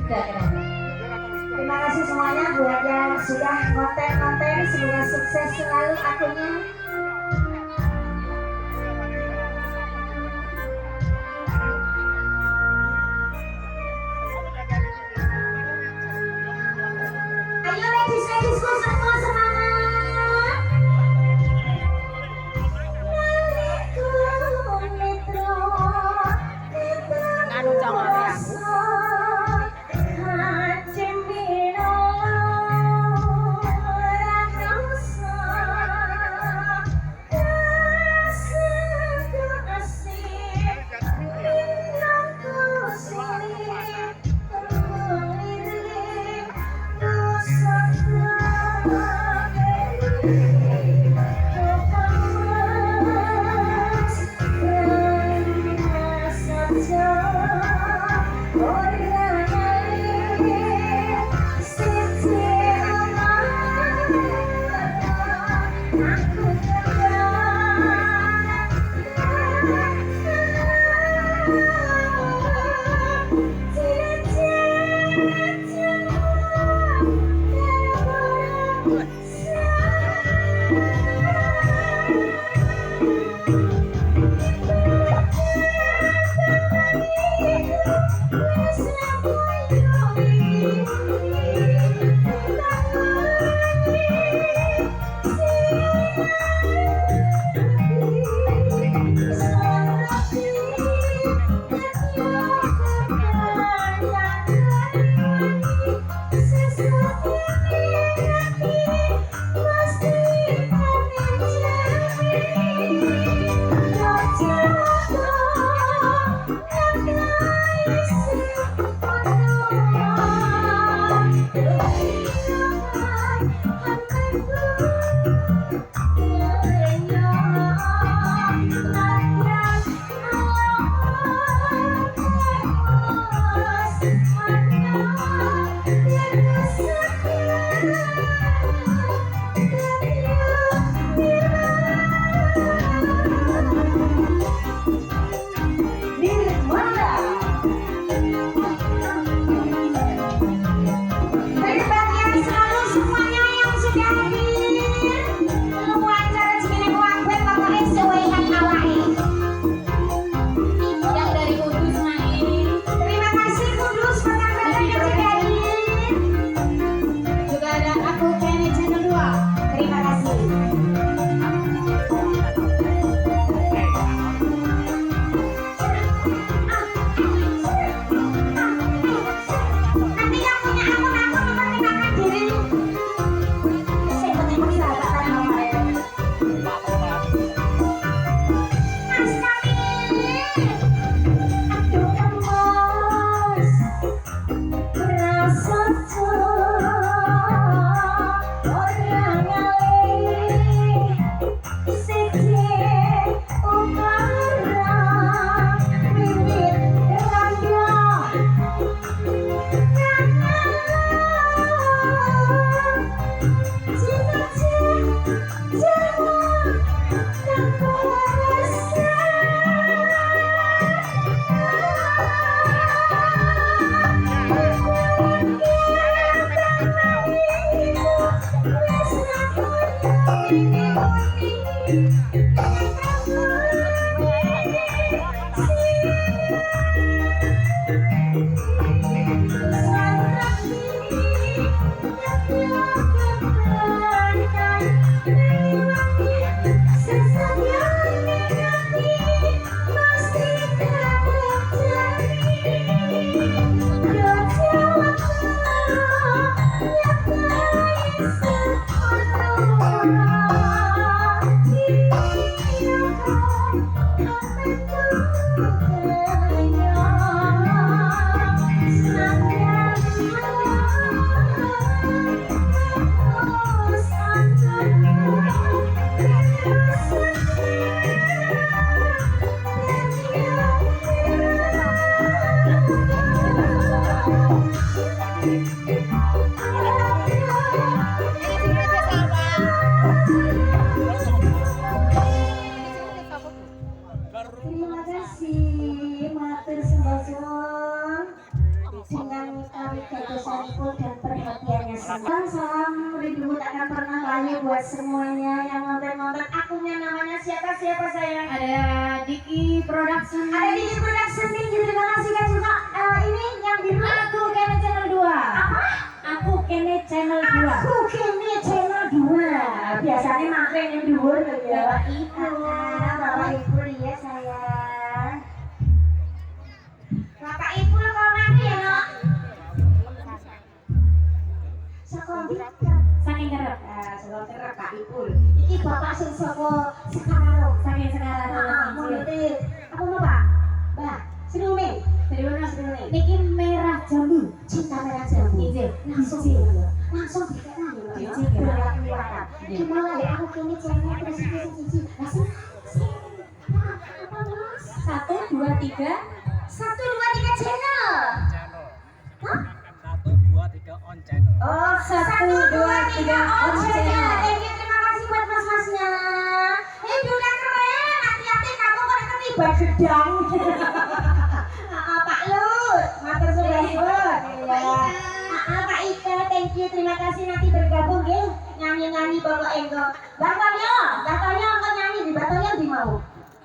Keren. Terima kasih semuanya buat yang sudah konten-konten, semoga sukses selalu akunnya. Ayo ladies-ladiesku semua semangat. Nganu jangan ya. sekali gagasanku dan perhatiannya semua. Salam rindu tak akan pernah layu buat semuanya yang nonton-nonton. Akunnya namanya siapa sayang? Ada Diki Production. Ada di production nih, terima kasih kan juga ini yang biru. Aku Kene Channel 2. Apa? Aku Kene Channel 2. Aku Kene Channel 2. Biasanya makan yang dhuwur ya. Bapak Ibu. Bapak Ibu ya sayang. Bapak Ibu kalau nanti ya nak. Saking kerep. Sekolah kerap Pak Ibu. Iki bapak sing saka Sekarang. Saking sekarang. Mulai apa mau Pak? Mbak, sinune. Niki merah jambu. Cinta merah jambu. Izin. Langsung langsung dikatakan ya. Cici, ya. Gimana ya aku kini channel terus cici. Langsung. Apa Mas? 1 2 3. 1 2 3 channel. Hah? 1 2 3 on channel. Oh, 1 2 3 on channel. Terima kasih buat mas-masnya. Udah keren. Hati-hati kamu kalau ketiban gedang. Pak Lut, matur suwun. Iya. Pak Ika, thank you. Terima kasih nanti bergabung nggih. Nyanyi-nyanyi pokok engko. Batonya engko nyanyi di batonya di mau.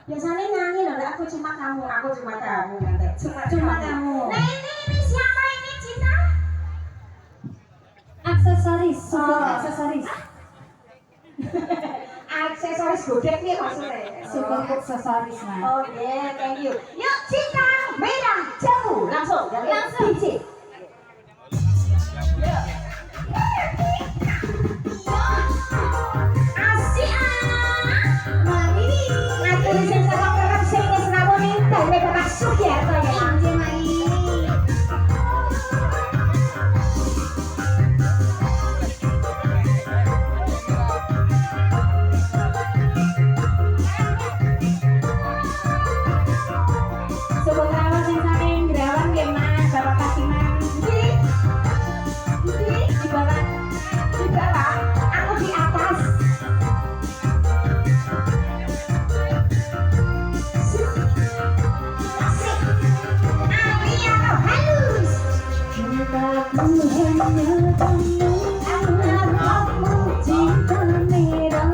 Biasanya nyanyi loh, aku cuma kamu nanti. Cuma kamu. Nah ini siapa ini Cinta? Aksesoris. Support Oh. aksesoris. Aksesoris godek nih maksudnya. Support aksesoris Mas. Oke, thank you. Yuk Cinta merah jambu langsung. Biji. Yuk. Asik Mami ngatur sing saka kerep sing wis ngawoni dene Bapak Sugiarto ya. Inje Mai. Support rawat sing saking Gerawan nggih Mas, Bapak Kasiman. Di bawah. Di bawah, aku di atas. Asik. Aliano halus. Cintaku hanya kamu, kamu cinta merah,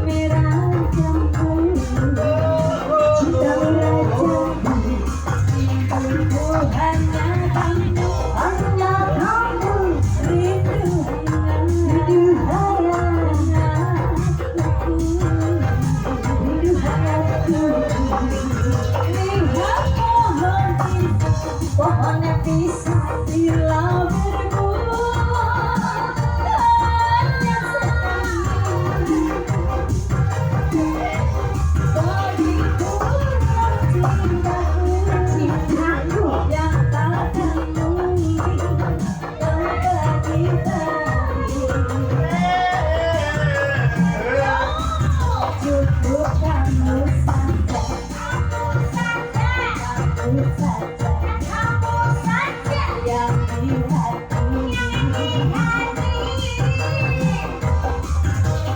merah jambu. Cinta merah jambu. Cintaku hanya kamu, hanya kamu. Rindu hanya hangatku, rindu hangatku. Lihat pohonnya bisa bila berbuah hanya sekali. Bagiku cintaku yang takkan mungkin terbagi cukup kamu saja, kamu saja yang di hati.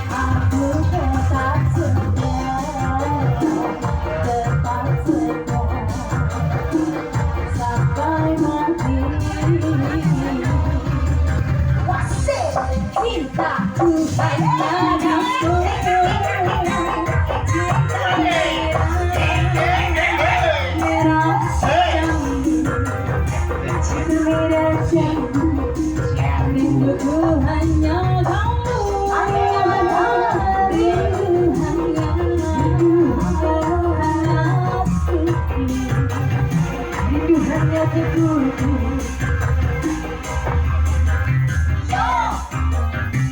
Aku tetap setia, sampai mati. Cintaku hanya kamu, cinta merah jambu, cinta merah jambu. Rinduku hanya kamu, rindu hanya hangatku, rindu hanya teguhku.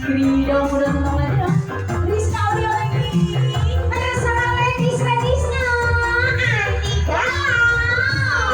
Freedom udah tenang lagi dong. Rizka Audio lagi. Bersama ladies-ladiesnya Andi Galau.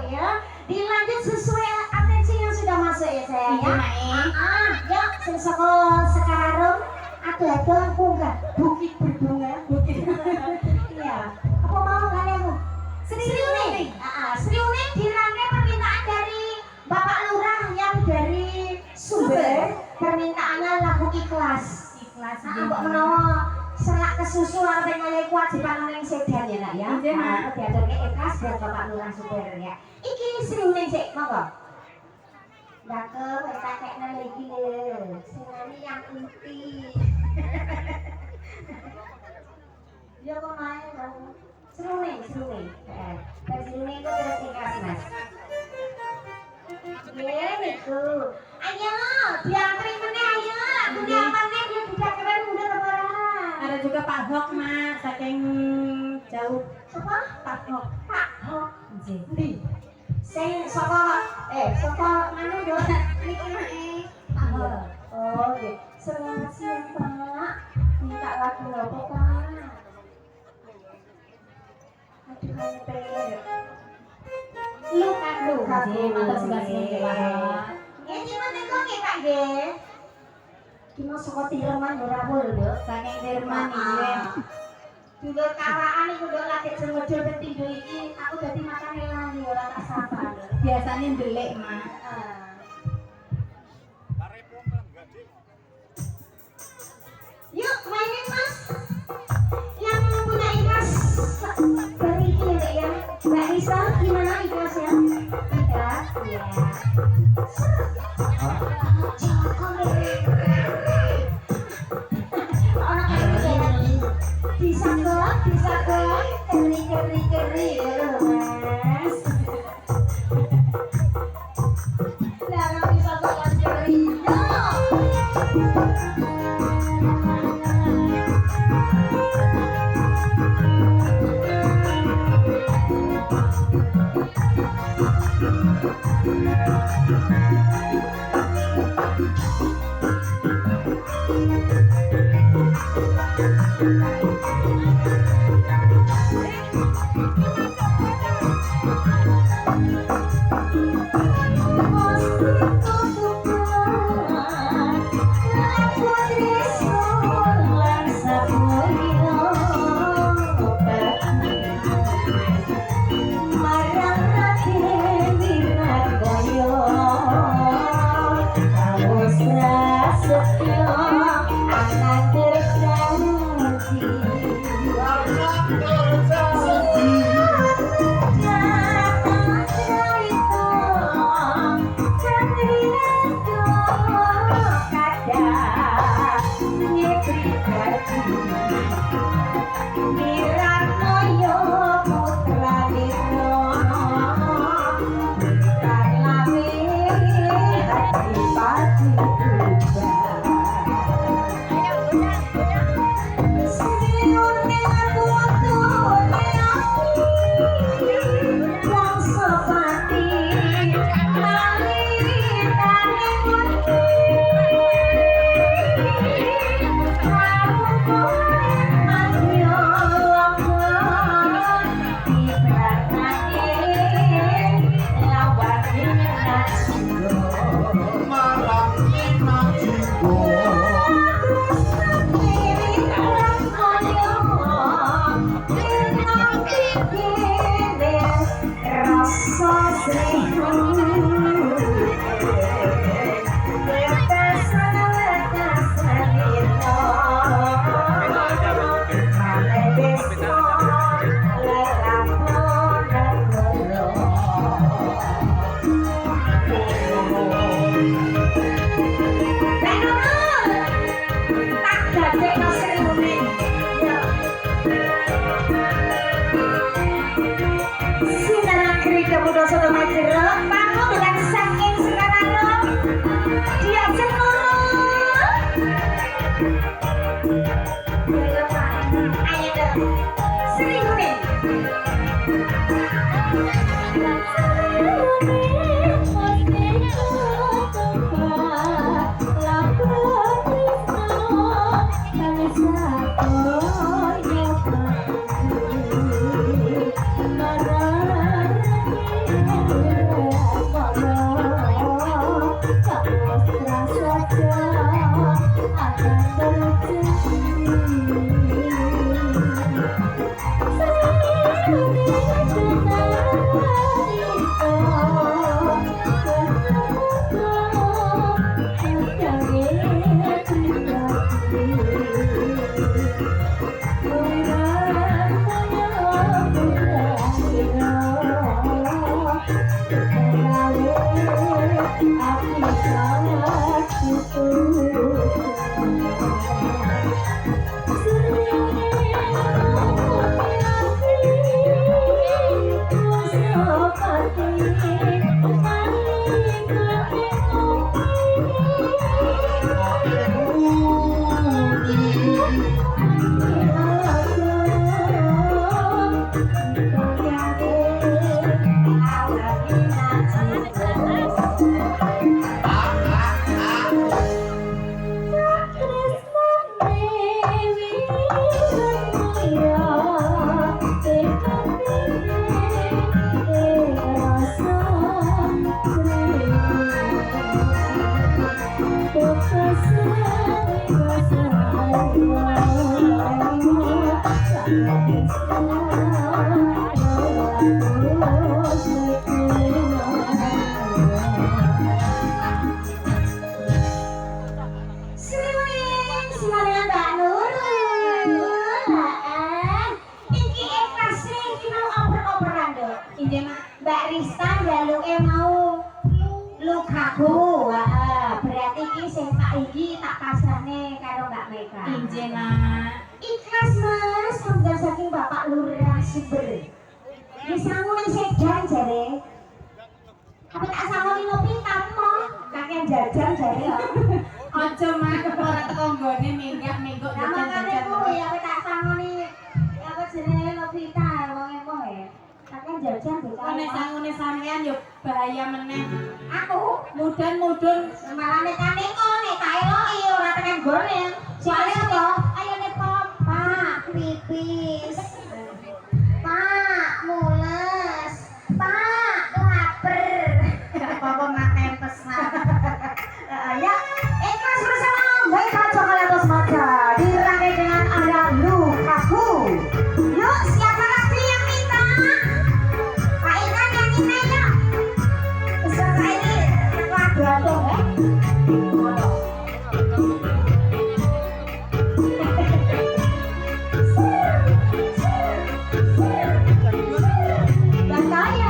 ya. Dilanjut sesuai atensi yang sudah masuk ya sayang ya. Ya, sekarang ada bunga bukit berbunga. Iya. Apa mau kalian? Sri Uning. Sri Uning dirangkai permintaan dari Bapak Lurah yang dari Sumber. Permintaannya lagu ikhlas. Mbok menawa selak kesusu arep ngene kewajiban ning sedan ya nak ya. Diaturke ikhlas buat Bapak Lurah Sumber ya. Iki Sri Uning sik monggo. Cakep, tak kekno iki lho. Singane yang inti. Ya kok main kamu. Seruning. Seruning itu terus ikhlas Mas. Iya niku. Ayo, diantri meneh ayo. Dunia meneh dia tidak keren udah lebaran. Ada juga Pak Hok Mas, saking jauh. Siapa? Pak Hok. Nggih. Ndi? Sing saka mana yo? Niki Pak Hok. Oh, nggih. Selamat siang, Pak. Minta lagu apa, Pak? Aduh, hampir. Lu Nggih, matur sembah nggih Pak. Ini mana kok nggih Pak nggih? Kino saka Tireman Borawul lho. Saking Jerman nggih. Dulu kawaan iku lho lagi jengedul pentindo iki aku dadi makane lali ora tak sapa lho. Biasanya ndelik, Mas. Yuk mainin Mas. Yang punya ikhlas beri ini ya. Mbak Risa gimana ikhlasnya? Ikhlas ya. Bisa kok, keri ya Mas. Jangan bisa kok keri. Srimuning singalan Mbak Nurul. Iki ikhlas iki mau oper-operan do. Injih Mak. Mbak Rista njaluke mau lukaku. Berarti iki sing tak iki tak pasrahne karo Mbak Mega. Injih Mak. Ikhlas Mas, sampeyan saking Bapak Lurah Sumber. Wis sangun sedan jare. Apa tak sangoni ngopi tamu, kakek jajan jare kok. Aja Mak, ora teko nggone minggak-minggok Nah, makane jajan-jajan. kuwi apa tak sangoni apa jenenge Novita wong emoh ya. Kakek jajan Kok nek sangune sampean yo bahaya meneh. aku Mudun-mudun malah nek kane kok nek tak eloki ora tekan goreng. Soale apa? Ayo nek Pak pipis. Pak mules. Pak lapar. gak apa-apa Mak tempes Mak. Ya, ikhlas bersama Mega Coklatos Maka dirangkai dengan ada Lukaku. Yuk, siapa lagi yang minta? Pak Ikan yang minta ya. Peserta ini lagu adong ya. Bataya.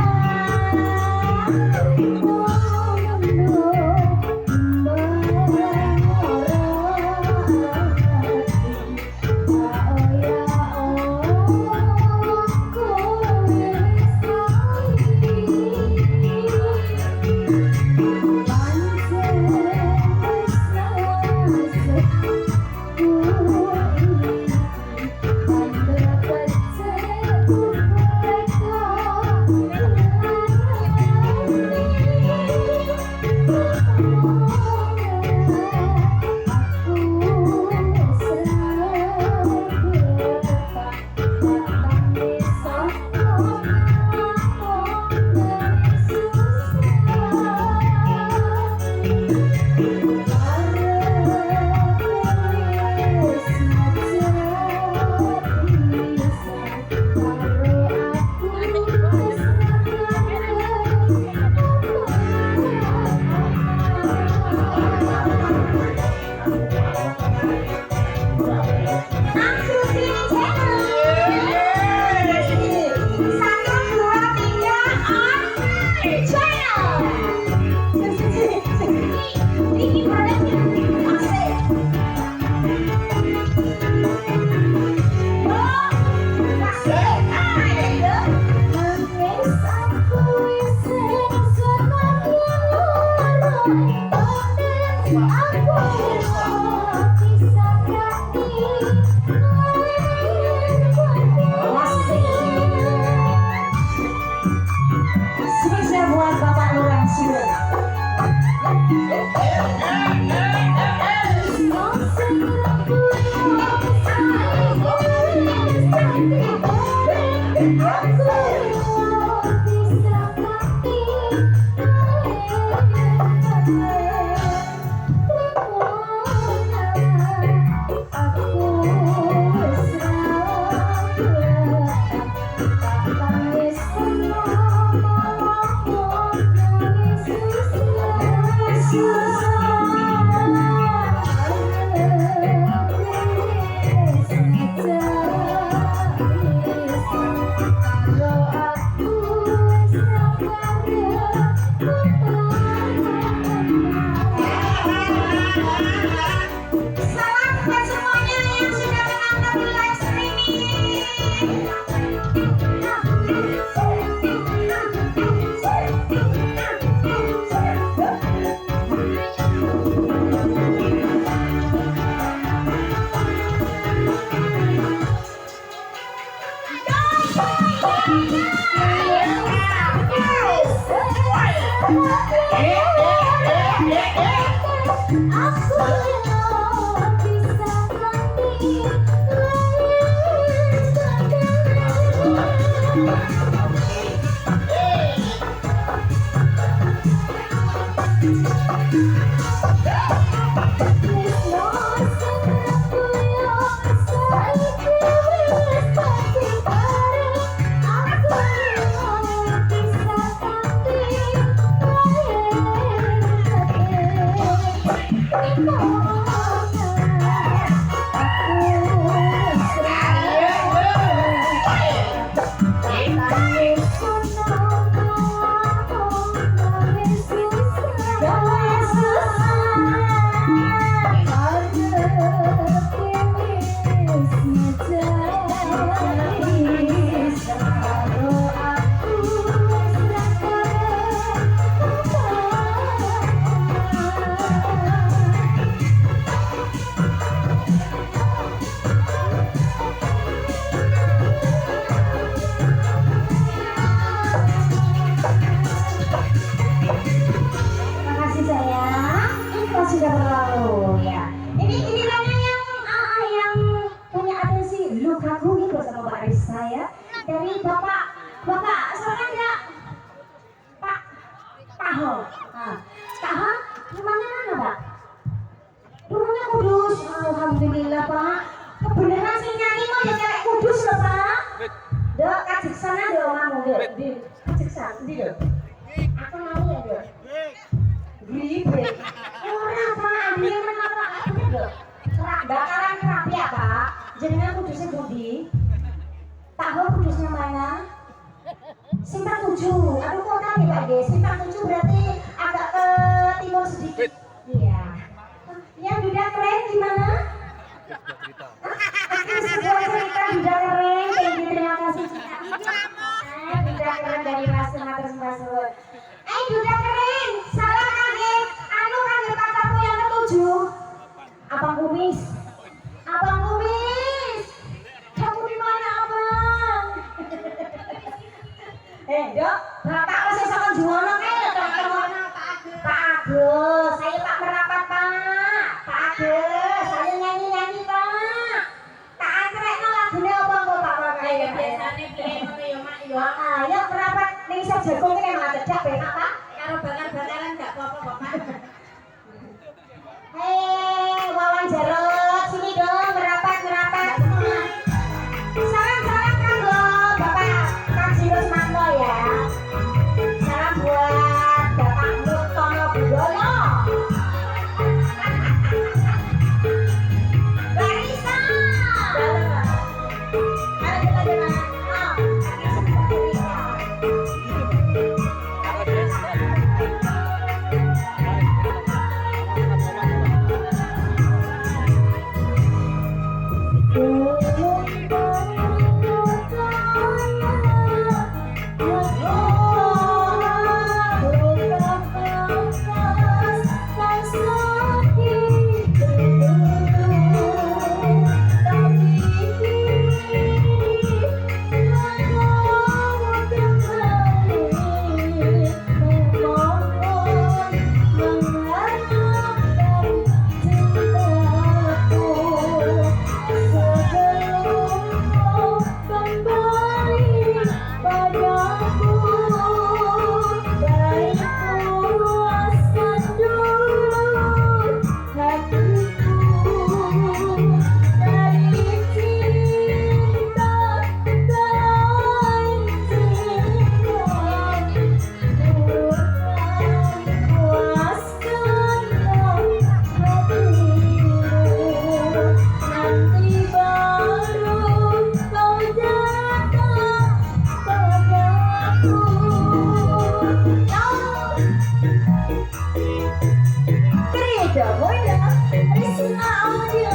Spesial buat Bapak Lurah Sumber. Salam buat semuanya yang sudah menonton di live streaming. dari Bapak siapa enggak? Pak Ho. Nah, Pak Ho, rumahnya mana, Pak? Rumahnya Kudus. Alhamdulillah, Pak. Kebenaran sih nyanyi kok ya cewek Kudus loh, Pak. Dok, kajik sana dok omamu, Dok. Di kajik sana, di Dok. Aku mau ya, Dok. Ribet. Orang Pak, ambil menapa ini, Dok. Bakaran rapi ya, Pak. Jenengan Kudusnya Budi. Pak Ho Kudusnya mana? Simpang 7. Aduh kota nih Pak Des. Simpang 7 berarti agak ke timur sedikit. Iya. Yang duda keren gimana? Aku sebuah cerita duda keren. Terima kasih Cita. Duda keren dari Mas Sumatera Selatan. Duda keren. Salah kaget. Kaget pacarku yang ketujuh. Abang Kumis. Abang Kumis. Kamu di mana Abang? Dok, Bapak masih sama Juwono teman-teman. Pak Agus, saya Pak merapat Pak. Pak Agus, saya nyanyi-nyanyi Pak. Tak angkrekno lagune apa kok Pak Pak? Biasane piye ngono ya Mak ya. Ayo merapat ning Jagung iki malah cedak penak Pak. Karo bakar-bakaran gak apa-apa kok Pak. Wawan Jarot, sini dong merapat. Salam kanggo Bapak Kang Sirusmanto ya. Salam buat Bapak Mutono Budoyo. Barisa. Ayo kita jalan. Ini sebentar Barisa.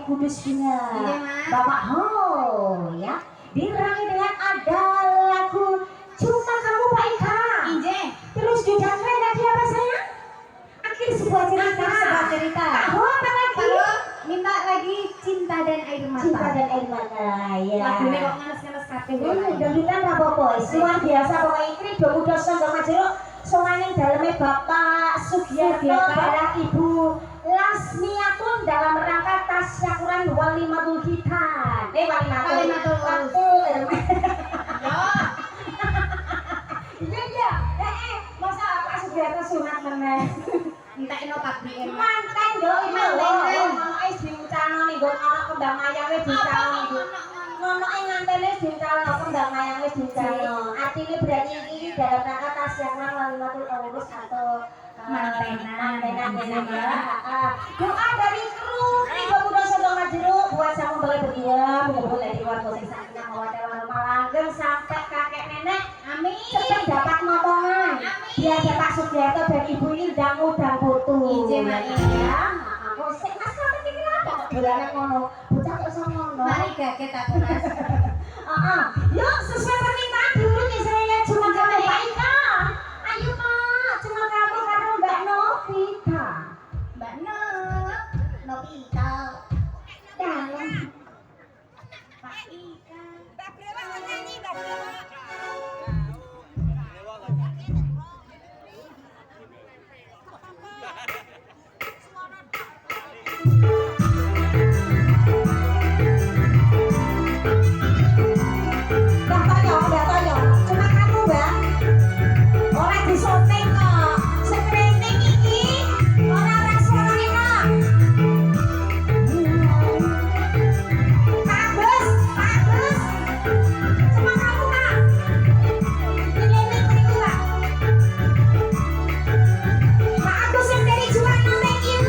Kudusnya Iya, Ma. Bapak Ho ya dirangi dengan ada lagu Cuma Kamu Pak Ika. Ije. Terus didanai lagi apa sayang? Akhir sebuah cerita. Sebuah cerita. Ho apa lagi? Kalau minta lagi cinta dan air mata. Cinta dan air mata ya. Lagunya kok ngeles-ngeles kabeh. Dangdutan apa-apa luar biasa pokoknya ini udah sangga majero songaning daleme Bapak Sugiyarto barang Ibu Lasmiatun dalam rangka tasyakuran Walimatul Khitan. Walimatul Iya. Masa Pak Sugiyarto sunat meneh. Minta ino pabrik emak. Manten yo ono diucalno ning nggon ana kembang ayam wis diucalno. Ngono ing ngantene diucalno kembang ayam wis diucalno. Artine berarti iki dalam rangka tasyakuran Walimatul Urus atau mantenan ya. Doa dari kru Tiga Muda Sodong Majero buat sama boleh berdua, mudah-mudahan dari keluarga sing sakinah mawaddah warahmah langgeng sampai kakek nenek. Amin. Cepat dapat momongan. Biar Pak Sugiyarto dan Ibu Indang udang putu. Ije, Mak. Ya. Aku sik Mas sampe iki apa kok dolanan ngono. Bocah kok iso ngono. Mari gaget aku Mas. Yuk sesuai permintaan dulu nih saya cuma kamu Pak Ika. Ayo Pak, cuma kamu karo Mbak Novita. Mbak Novita. Dalam. Pak Ika. Mbak Toyo, cuma kamu Mbak. Orang di syuting kok. Screening iki ora rasane kok. Pak Agus. Cuma kamu Pak. Ini mriku Pak. Pak Agus yang dari Juwana thank you.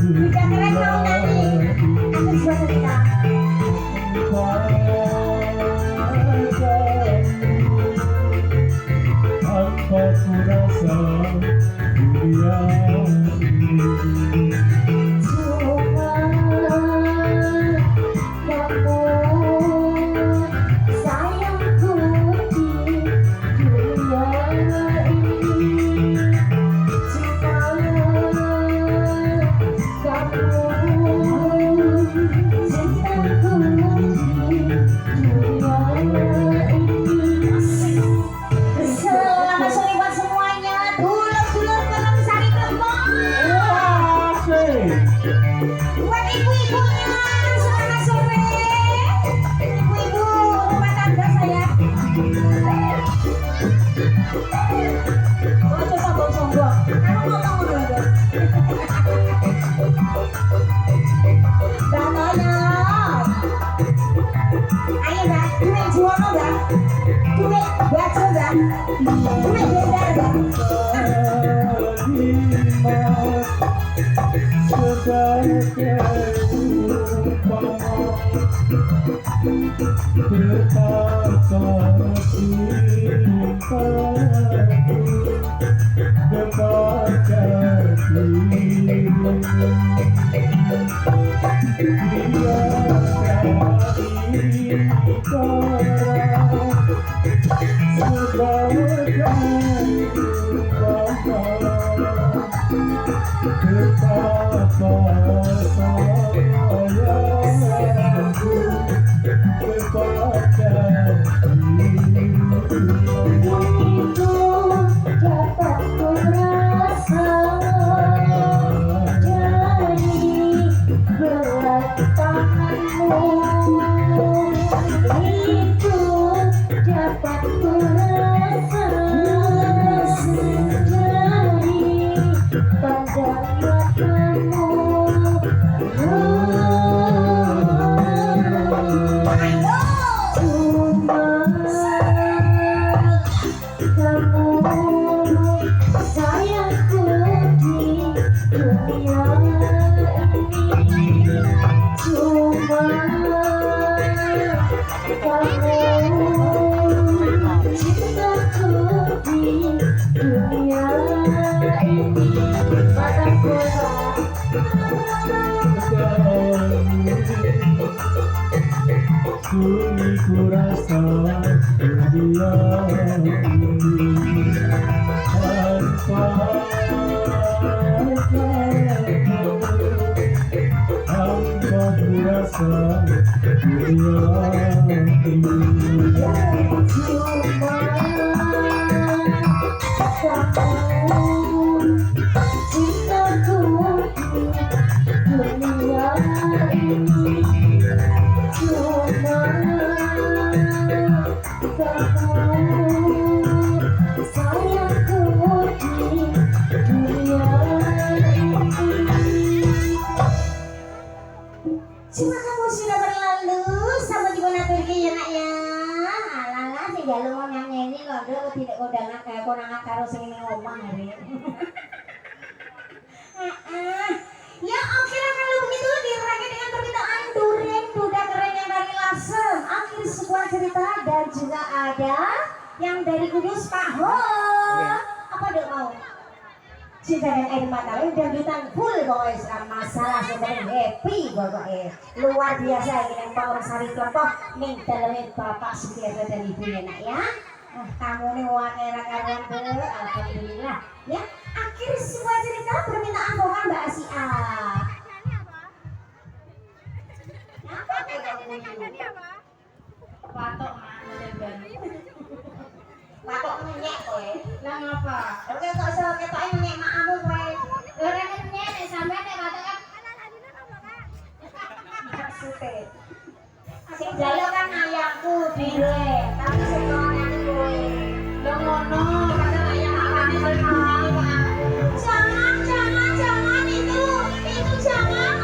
Bisa keren mau nyanyi. Aku suka cerita. Apa ku rasa dunia ini. Cuma kamu sayangku di dunia ini. Cuma Selamat sore buat semuanya. Dulur-dulur Malang Sari Rembang. Buat ibu-ibunya selamat sore. Ibu-ibu rumah tangga saya. Oh, coba sombong-sombong. Kamu mau tahu dulu. Mbak Toyo. Ayo Mbak, duit jual Mbak. Duit baju Mbak. Sunyi kurasa dunia ini tanpa hampa kurasa dunia ini Cuma kamu sudah berlalu sama di mana pergi ya nak ya. Alah si jalu mau nyanyi kok tidak kondangan kayak kondangan karo sing ning omah hari. Ya oke lah kalau begitu dirayakan dengan permintaan Duren Duda Keren yang dari Lasem. Akhir sebuah cerita dan juga ada yang dari Kudus Pak Ho. Apa dok mau? Cinta dan air mata udah dutan full pokoknya masalah sebenarnya happy pokoknya luar biasa ini yang Pak Orang Sari contoh nih dalamnya Bapak Sutiara dan Ibunya nak ya. Kamu nih wakera karuan tuh alhamdulillah ya. Akhir sebuah cerita permintaan vokal Mbak Asia. Apa patok model baru. Patok menyek kowe. Lah ngapa? Oke kok iso ketoke menyek makmu kowe. Ora menyek nek sampean nek patok kan maksude. Sing jaya kan ayahku dhewe, tapi sing ngono kowe. Lho ngono, kadang ayah akane sekali Pak. Jangan itu jangan.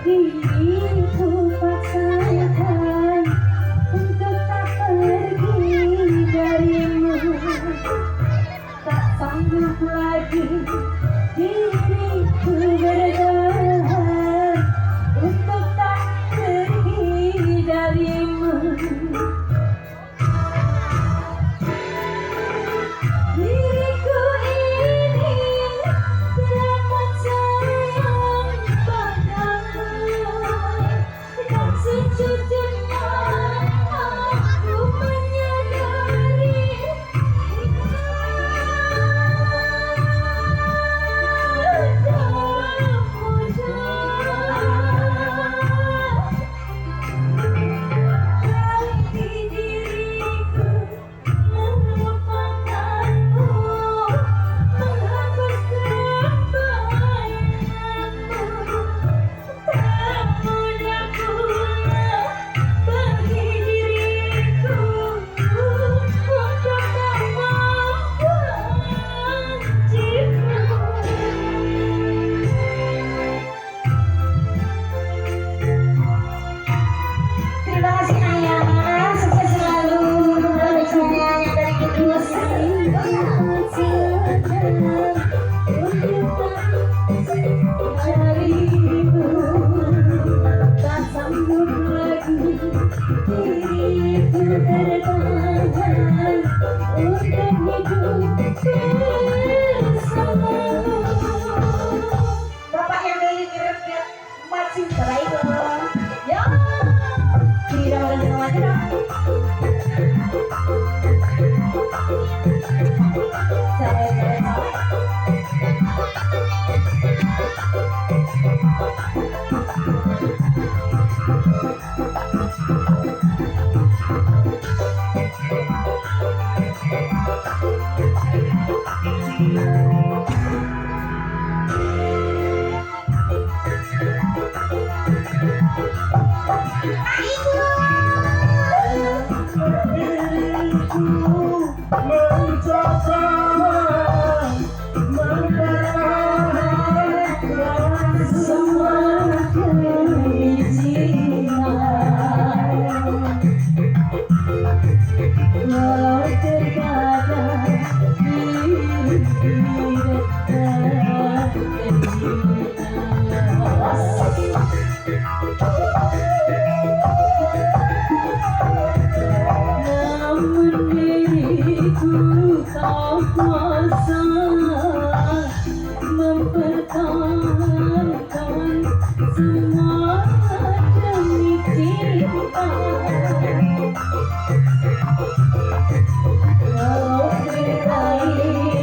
Diriku paksakan untuk tak pergi darimu. Tak sanggup lagi diriku berdoa. Diriku mencoba mempertahankan semua keinginan. Walau terkadang diri dekat namun diriku tak kuasa mempertahankan semua demi cinta. Walau berakhir adalah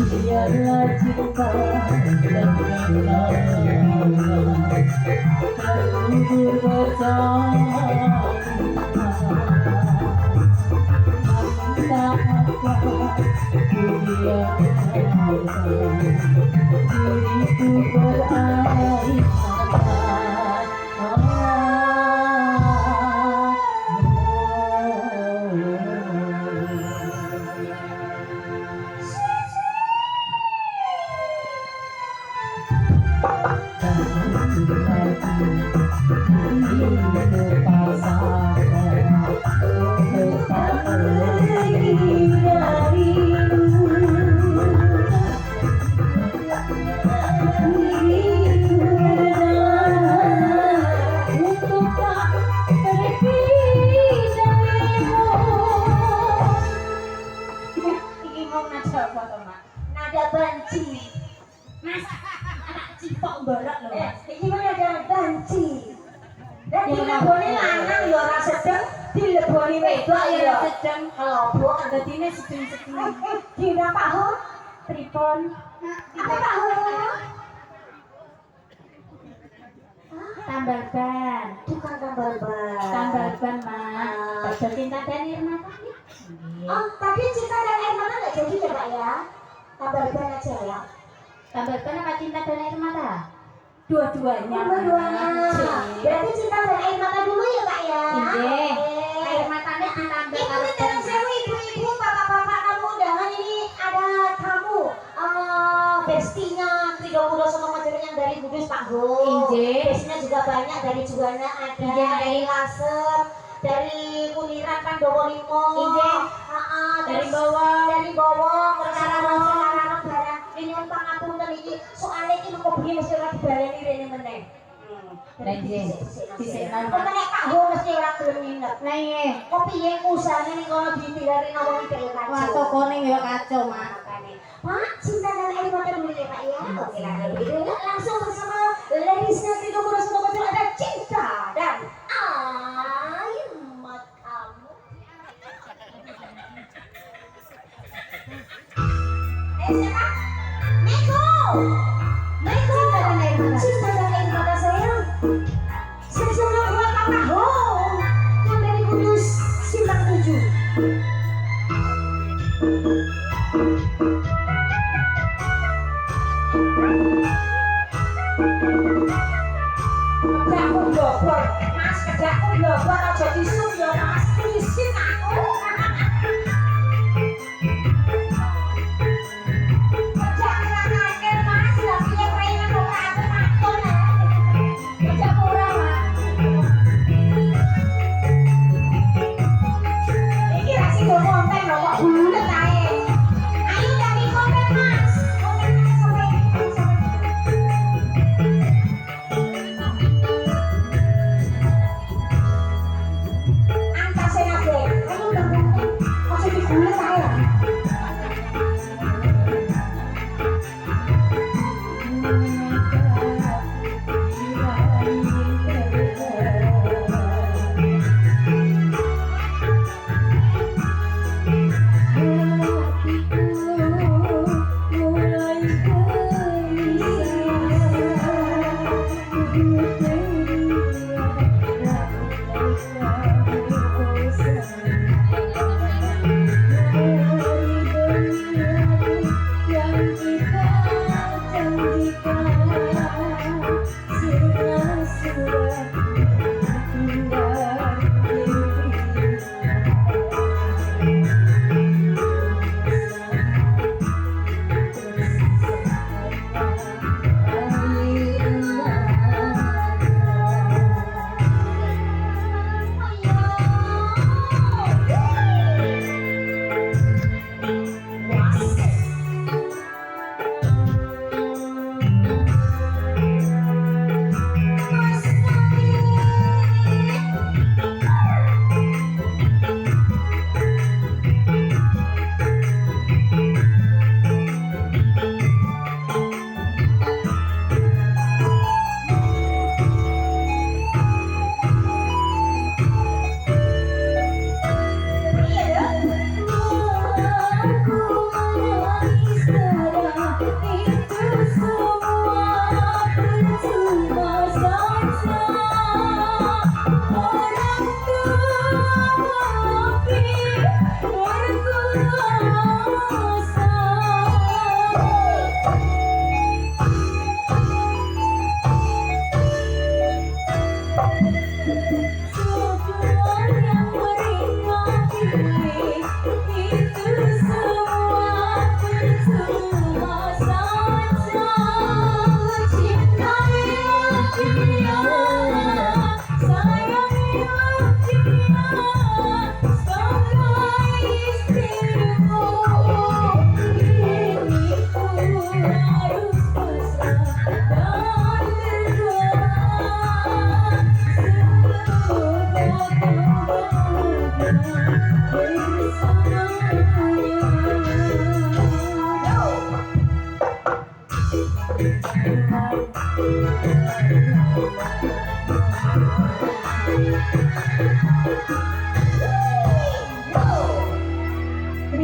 biarlah cinta dan kenangan terkubur bersama. Tak apa dunia diriku berakhir Iki mau nada apa to, Mak? Nada banci. Mas, anak cipok mbarek lho. Iki mau nada banci. Dan dileboni lanang ya ora sedeng, dileboni wedok ya sedeng. Kelobok dadine sedeng-sedeng. Dina Pak Ho, pripun? Apa Pak Ho? Tambal ban. Tukang tambal ban. Tambal ban, Mak. Bajul cinta dan Irma tadi. Oh, tadi cinta dan air mata nggak jadi ya Pak ya? Tambal ban aja ya. Tambal ban apa cinta dan air mata? Dua-duanya. Dua-duanya. Berarti cinta dan air mata dulu ya Pak ya? Iya. Oke. Air matanya ditambah Ibu kalau terus sewu ibu-ibu, bapak-bapak kamu undangan ini ada tamu. Bestinya Trigo Kudo sama Majalengka yang dari Kudus Pak Go. Inje. Bestinya juga banyak dari Juwana ada, Inje. dari Lasem, dari Kuliran Pandowo Limo. Inje. Dari Dari Bawang. Dari Bawang, Rekarano barang. Ini pangapunten iki soalnya iki mengko bengi mesti ora dibaleni rene meneh. Lah, Inje. Dhisikno, Mak. Nek Pak Go mesti ora gelem nginep. Nah, iya. Kok piye usahane ning kono ditilari nawang dhek kacau. Wah, tokone ya kacau, Mak. Pak, cinta dan air mata dulu ya Pak ya. Oke lah kalau begitu ya, langsung bersama ladiesnya Trigo Kudo sama Majalengka ada cinta dan air matamu. Siapa? Meko. Meko. Cinta dan air mata sayang. Spesialnya buat Kakak Ho yang dari Kudus Simpang 7. Kedakku blobor, Mas, kedakku blobor aja disum ya Mas, isin aku. Kedak ngelakake Mas, lah piye kaya ngono aku maton ya. Kedak murah Mas. Iki ra sing konten lho kok bulet ae. Ayo dari konten Mas. Konten Mas sampai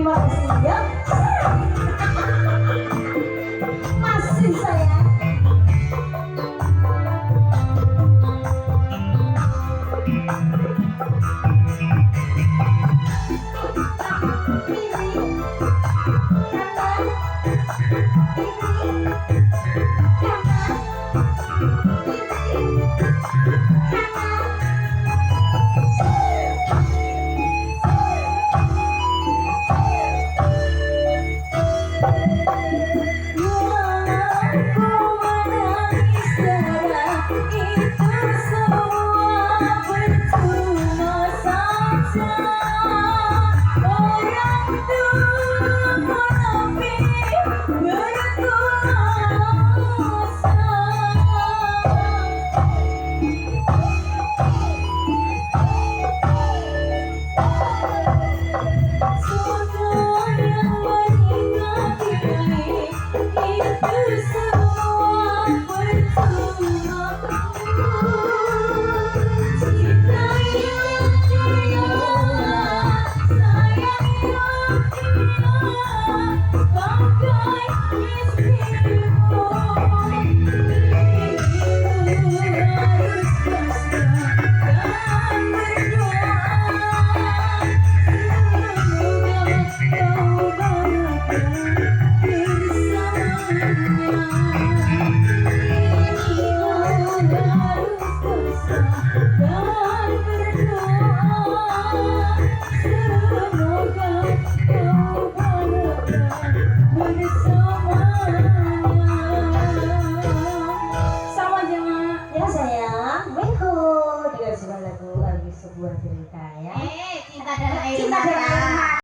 Terima kasih ya. Masih sayang. Ya sayang, berikut juga sebuah lagu lagi sebuah cerita ya. Cinta dan air Cinta dan mata. air mata.